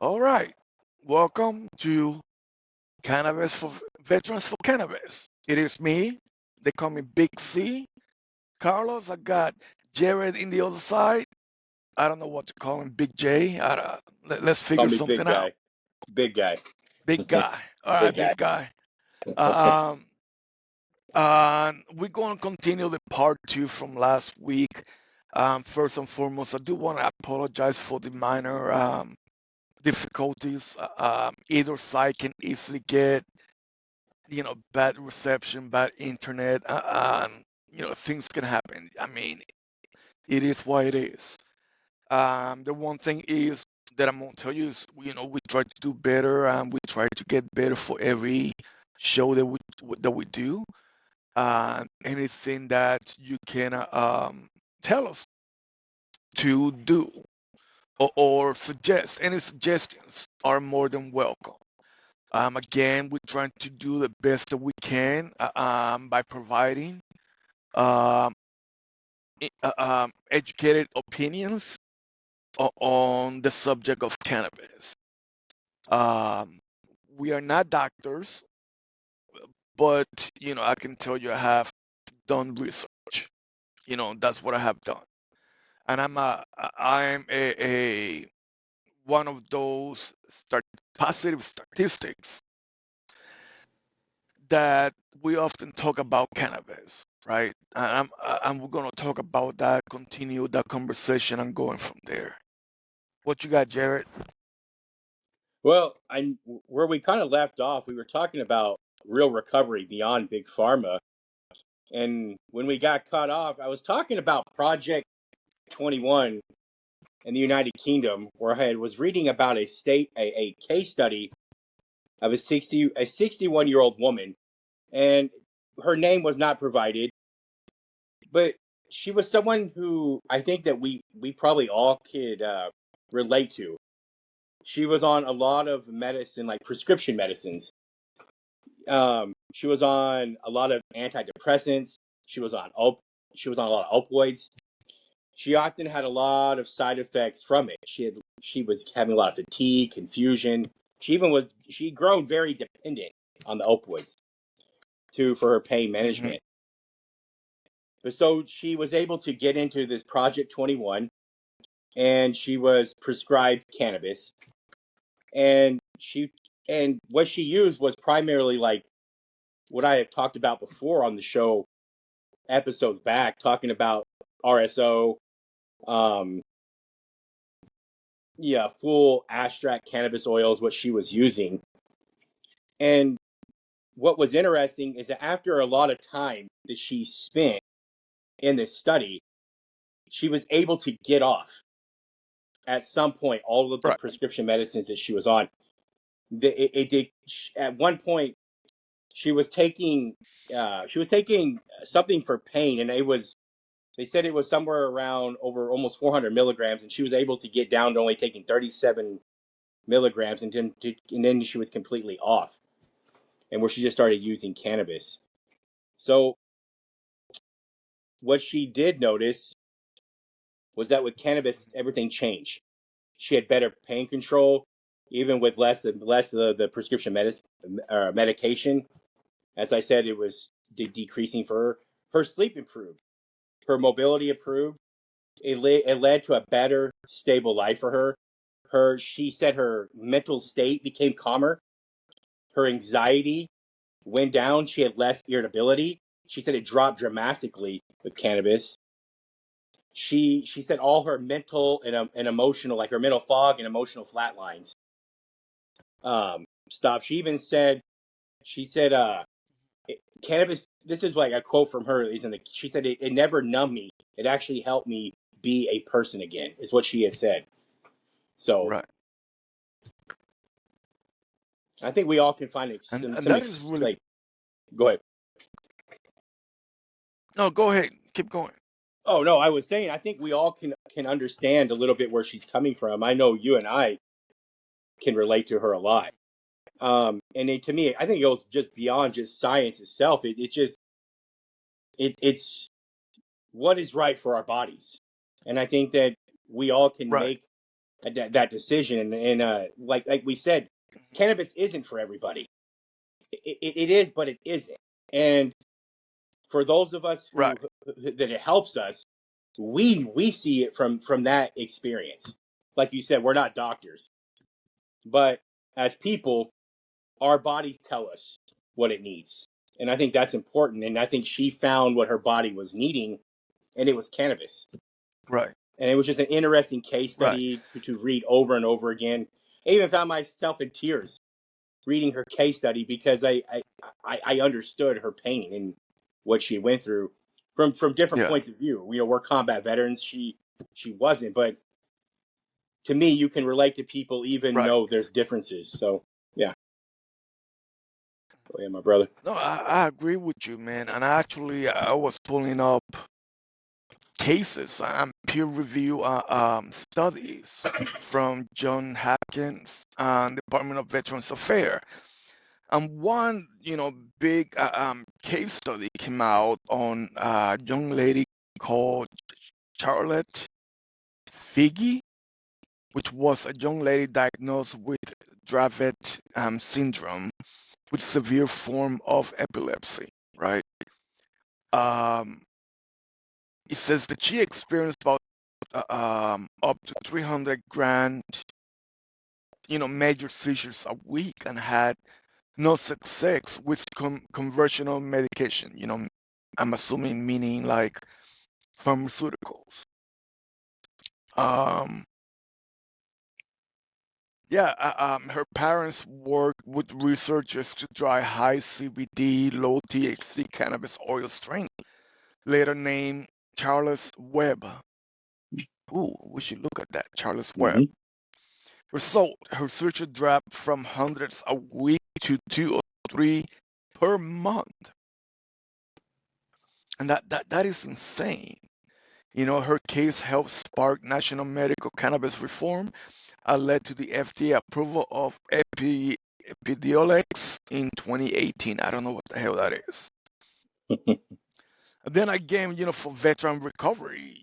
All right. Welcome to Cannabis for Veterans for Cannabis. It is me. They call me Big C. Carlos, I got Jared in the other side. I don't know what to call him, Big J. Let's Call figure me big something out. guy. Big guy. Big guy. All right, Big guy. big guy. Uh, we're going to continue the part two from last week. First and foremost, I do want to apologize for the minor difficulties. Either side can easily get, bad reception, bad internet. Things can happen. I mean, it is what it is. The one thing is that I'm gonna tell you is, we try to do better, and we try to get better for every show that we do. Anything that you can tell us to do or suggest, any suggestions are more than welcome. Again, we're trying to do the best that we can by providing um, educated opinions on the subject of cannabis. Um, we are not doctors, but I can tell you I have done research. That's what I have done, and I'm a one of those positive statistics that we often talk about cannabis, right? And we're gonna talk about that, continue that conversation, and going from there. What you got, Jared? Well, where we kind of left off, we were talking about real recovery beyond big pharma, and when we got cut off, I was talking about Project 21 in the United Kingdom, where I was reading about a case study of a 61-year-old woman, and her name was not provided, but she was someone who I think that we probably all could relate to. She was on a lot of medicine, like prescription medicines. She was on a lot of antidepressants. She was on she was on a lot of opioids. She often had a lot of side effects from it. She was having a lot of fatigue, confusion. She grown very dependent on the opioids for her pain Hmm. management. But so she was able to get into this Project 21, and she was prescribed cannabis, and what she used was primarily like what I have talked about before on the show episodes back, talking about RSO, um, full abstract cannabis oils, what she was using. And what was interesting is that after a lot of time that she spent in this study, she was able to get off at some point all of the Right. prescription medicines that she was on. It did at one point. She was taking something for pain, and they said it was somewhere around over almost 400 milligrams, and she was able to get down to only taking 37 milligrams, and then she was completely off, and where she just started using cannabis. So what she did notice was that with cannabis, everything changed. She had better pain control, even with less of the prescription medication. As I said, it was decreasing for her. Her sleep improved. Her mobility improved. It led to a better, stable life for her. She said her mental state became calmer. Her anxiety went down. She had less irritability. She said it dropped dramatically with cannabis. She said all her mental and emotional, like her mental fog and emotional flatlines, stopped. She said, cannabis, this is like a quote from her, she said, it never numbed me. It actually helped me be a person again, is what she has said. So Right. I think we all can find And that is really. like, go ahead. No, go ahead. Keep going. Oh no, I was saying, I think we all can understand a little bit where she's coming from. I know you and I can relate to her a lot. And to me, I think it goes just beyond just science itself. It's what is right for our bodies. And I think that we all can Right. that decision. And like we said, cannabis isn't for everybody. It is, but it isn't. And for those of us Right. that it helps us, we see it from that experience. Like you said, we're not doctors, but as people, our bodies tell us what it needs. And I think that's important. And I think she found what her body was needing, and it was cannabis. Right. And it was just an interesting case Right. study to read over and over again. I even found myself in tears reading her case study because I understood her pain and what she went through from different Yeah. points of view. We're combat veterans. She wasn't, but to me, you can relate to people even Right. though there's differences. So yeah, go ahead, my brother. No, I agree with you, man. And actually, I was pulling up cases and peer review studies from John Hopkins and Department of Veterans Affairs. And one, big case study came out on a young lady called Charlotte Figge, which was a young lady diagnosed with Dravet syndrome, with severe form of epilepsy, right? Um, it says that she experienced about up to 300 grand, major seizures a week and had no success with conventional medication. I'm assuming meaning like pharmaceuticals. Um, yeah, her parents worked with researchers to try high CBD, low THC cannabis oil strain, later named Charles Webb. Ooh, we should look at that, Charles Webb. Mm-hmm. Result, her search dropped from hundreds a week to 2 or 3 per month. And that is insane. Her case helped spark national medical cannabis reform and led to the FDA approval of Epidiolex in 2018. I don't know what the hell that is. Then again, for veteran recovery,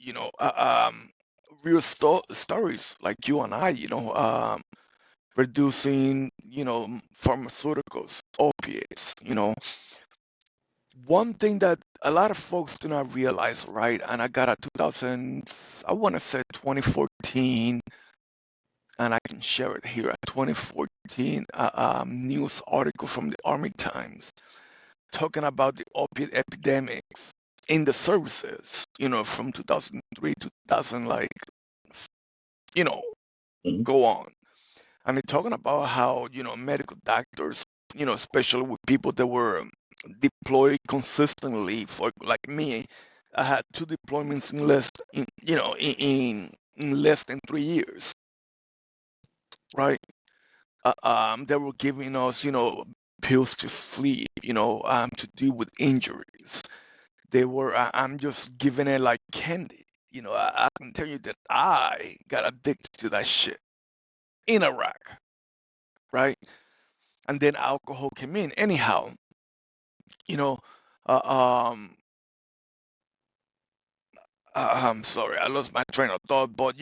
real stories like you and I, reducing, pharmaceuticals, opiates. One thing that a lot of folks do not realize, right? And I got a 2000, I want to say 2014, and I can share it here, a 2014 news article from the Army Times talking about the opiate epidemics in the services, from 2003 to 2000, like, you know, Mm-hmm. go on. And they're talking about how, medical doctors, especially with people that were deployed consistently, for like me, I had 2 deployments in less than 3 years, right? They were giving us, pills to sleep, to deal with injuries. I'm just giving it like candy. I can tell you that I got addicted to that shit in Iraq, right? And then alcohol came in. Anyhow, you know, uh, um, I'm sorry, I lost my train of thought, but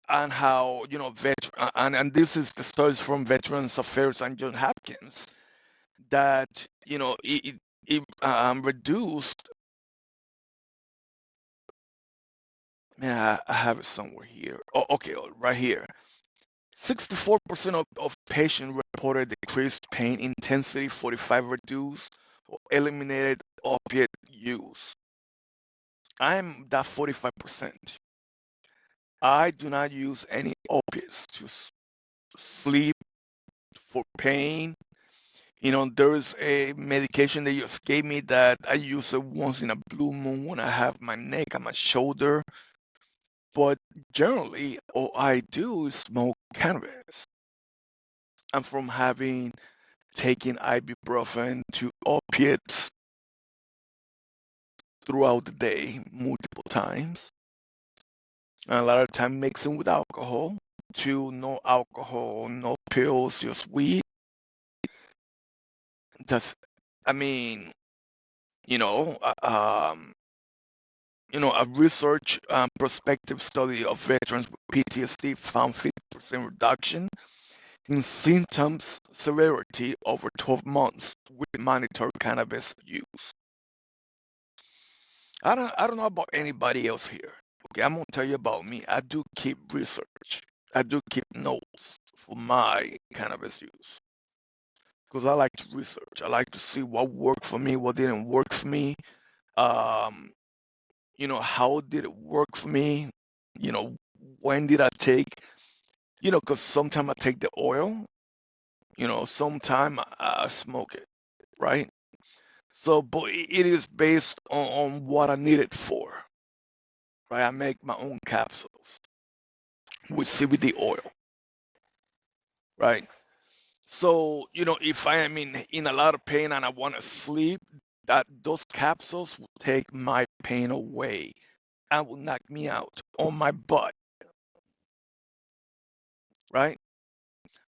and how and this is the stories from Veterans Affairs and John Hopkins that it reduced. Yeah, I have it somewhere here. Oh, okay, right here. 64% of patients reported decreased pain intensity, 45 reduced or eliminated opiate use. I'm that 45%. I do not use any opiates to sleep, for pain. There's a medication they just gave me that I use it once in a blue moon when I have my neck and my shoulder. But generally, all I do is smoke cannabis. And from having taken ibuprofen to opiates throughout the day multiple times, and a lot of time mixing with alcohol, to no alcohol, no pills, just weed. That's, I mean, you know, uh, um, a research prospective study of veterans with PTSD found 50% reduction in symptoms severity over 12 months with monitored cannabis use. I don't know about anybody else here. Okay, I'm gonna tell you about me. I do keep research. I do keep notes for my cannabis use because I like to research. I like to see what worked for me, what didn't work for me. Um, how did it work for me? When did I take? Because sometimes I take the oil. Sometimes I smoke it, right? So, but it is based on what I need it for, right? I make my own capsules with CBD oil, right? So, if I am in a lot of pain and I want to sleep, that those capsules will take my pain away and will knock me out on my butt, right?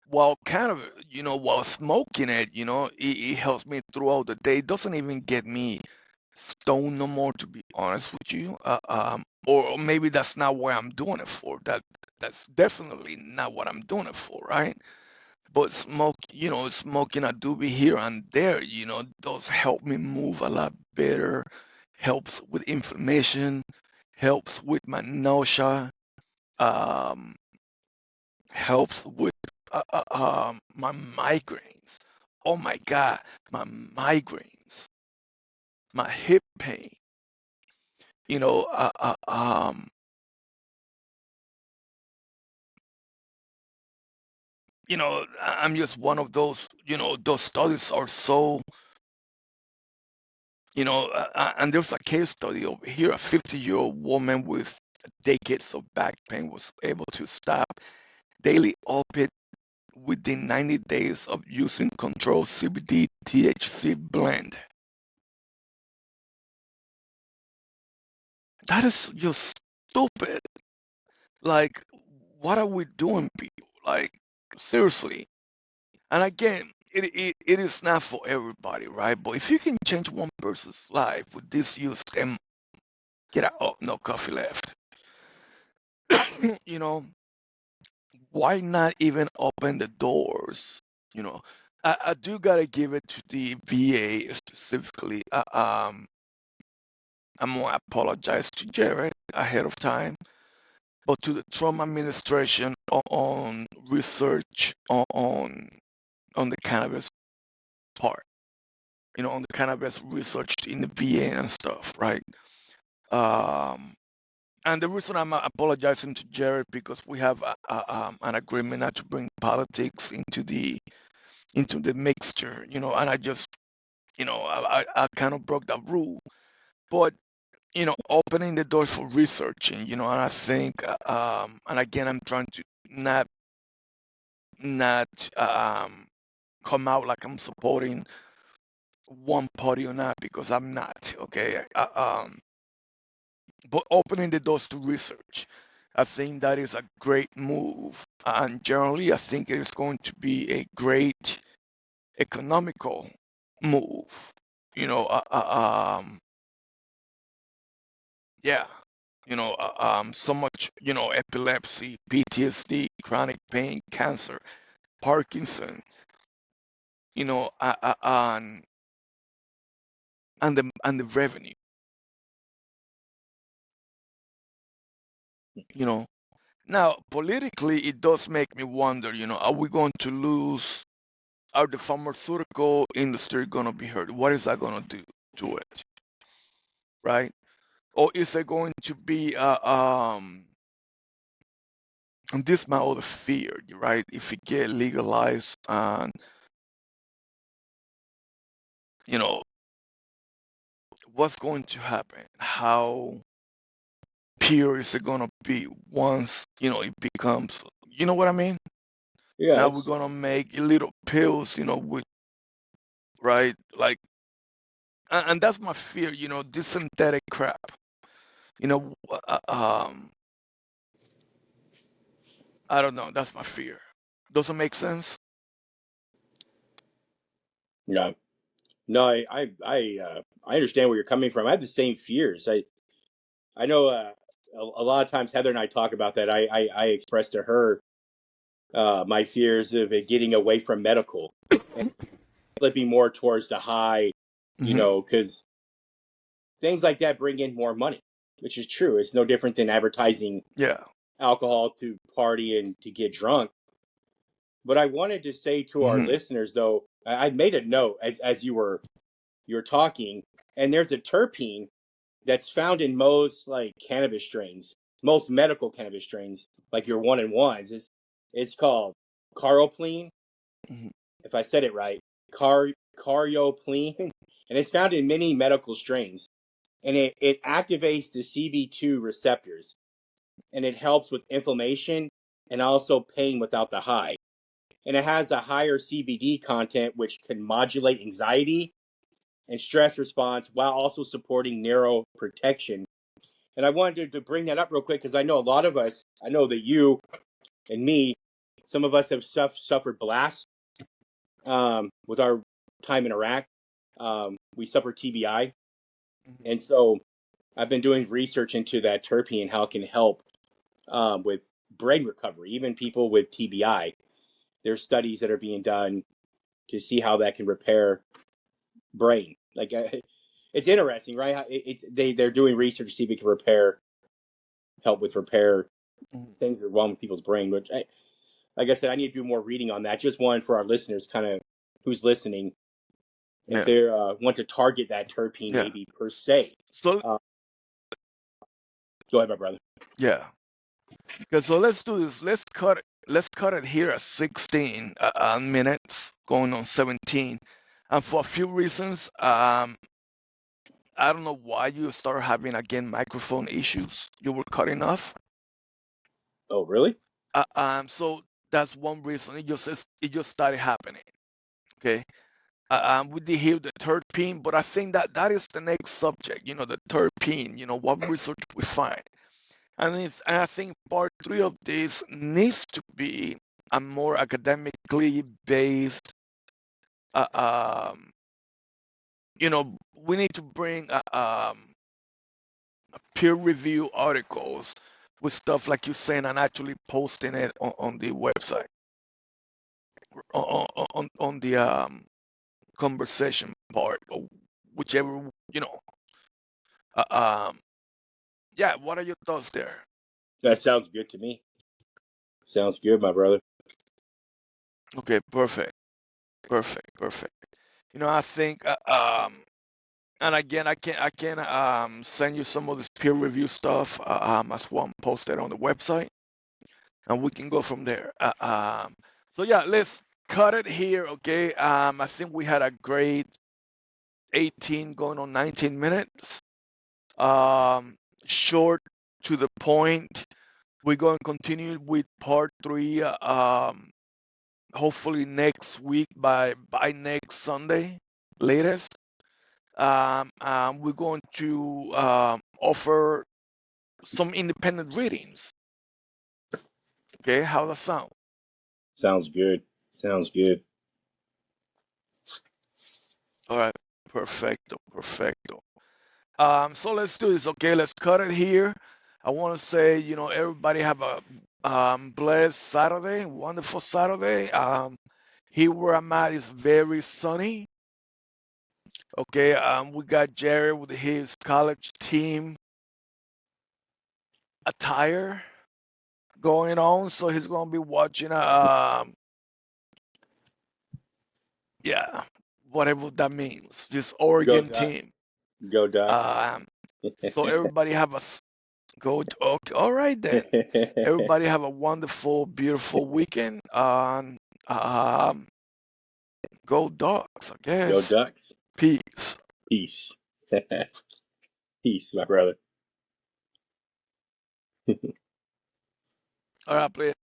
While while smoking it, it helps me throughout the day. It doesn't even get me stoned no more, to be honest with you. Or maybe that's not what I'm doing it for. That's definitely not what I'm doing it for, right? But smoking a doobie here and there, does help me move a lot better, helps with inflammation, helps with my nausea, um, helps with my migraines. Oh my God, my migraines, my hip pain. You know, uh, uh, um, I'm just one of those. Those studies are so. And there's a case study over here. A 50-year-old woman with decades of back pain was able to stop daily opiate within 90 days of using controlled CBD THC blend. That is just stupid. Like, what are we doing, people? Like, seriously. And again, it is not for everybody, right? But if you can change one person's life with this use, then get out. Oh, no coffee left. you know, why not even open the doors? You know, I do gotta give it to the VA specifically. I'm gonna apologize to Jared ahead of time, but to the Trump administration on research on the cannabis part. On the cannabis researched in the VA and stuff, right? Um, and the reason I'm apologizing to Jared because we have an agreement not to bring politics into the mixture, and I just, I kind of broke that rule. But opening the doors for researching, and I think, and again, I'm trying to not come out like I'm supporting one party or not because I'm not. Okay, but opening the doors to research, I think that is a great move, and generally, I think it is going to be a great economical move. You know, yeah. So much, epilepsy, PTSD, chronic pain, cancer, Parkinson, you know, and the revenue, you know. Now, politically, it does make me wonder, are we going to lose? Are the pharmaceutical industry going to be hurt? What is that going to do to it, right? Or is there going to be, and this is my other fear, right? If it get legalized and, you know, what's going to happen? How pure is it going to be once, it becomes, you know what I mean? Yeah, Now we're it's going to make little pills, with, right? Like, and that's my fear, this synthetic crap, I don't know. That's my fear. Doesn't make sense. no, no. I understand where you're coming from. I have the same fears. I know a lot of times Heather and I talk about that. I expressed to her my fears of it getting away from medical and flipping more towards the high, Hmm. because things like that bring in more money, which is true. It's no different than advertising Yeah. alcohol to party and to get drunk. But I wanted to say to our Hmm. listeners, though, I made a note as you were talking, and there's a terpene that's found in most like cannabis strains, most medical cannabis strains, like your one and ones. It's called caroplene, Hmm. if I said it right, carioplene, and it's found in many medical strains, and it activates the CB2 receptors, and it helps with inflammation and also pain without the high. And it has a higher CBD content, which can modulate anxiety and stress response while also supporting neuroprotection. And I wanted to bring that up real quick because I know a lot of us, I know that you and me, some of us have suffered blasts with our time in Iraq. We suffered TBI. And so I've been doing research into that terpene and how it can help with brain recovery, even people with TBI. There's studies that are being done to see how that can repair brain. Like it's interesting, right? They're doing research to see if it can help with repair things that are wrong with people's brain. Which, like I said, I need to do more reading on that. Just one for our listeners, kind of who's listening, if Yeah. they want to target that terpene, Yeah. maybe per se. So Uh, Go ahead, my brother. yeah. Okay, so let's do this. Let's cut it here at 16 minutes, going on 17. And for a few reasons, I don't know why you start having again microphone issues. You were cutting off. Oh, really? So that's one reason. It just started happening. Okay. We did hear the third pin, but I think that is the next subject. The third pin. What research we find. And I think part three of this needs to be a more academically based. Uh, um, we need to bring peer review articles with stuff like you're saying and actually posting it on the website, on the conversation part, or whichever. Uh, um, yeah. What are your thoughts there? That sounds good to me. Sounds good, my brother. Okay, perfect, perfect, perfect. I think and again, I can send you some of this peer review stuff as well posted on the website, and we can go from there. So yeah, let's cut it here, okay? I think we had a great 18 going on 19 minutes. Um, Short, to the point. We're going to continue with part three. Hopefully next week by next Sunday, latest. We're going to offer some independent readings. Okay, how does that sound? Sounds good. Sounds good. All right, perfecto, perfecto. So let's do this. Okay, let's cut it here. I want to say, everybody have a blessed Saturday, wonderful Saturday. Here where I'm at is very sunny. Okay, we got Jerry with his college team attire going on, so he's gonna be watching yeah, whatever that means. This Go Oregon Ducks. team. Go Ducks. Um, so everybody have good. Okay, all right then. Everybody have a wonderful, beautiful weekend. Um, Go Dogs, I Go guess. Ducks. Peace. Peace. Peace, my brother. All right, please.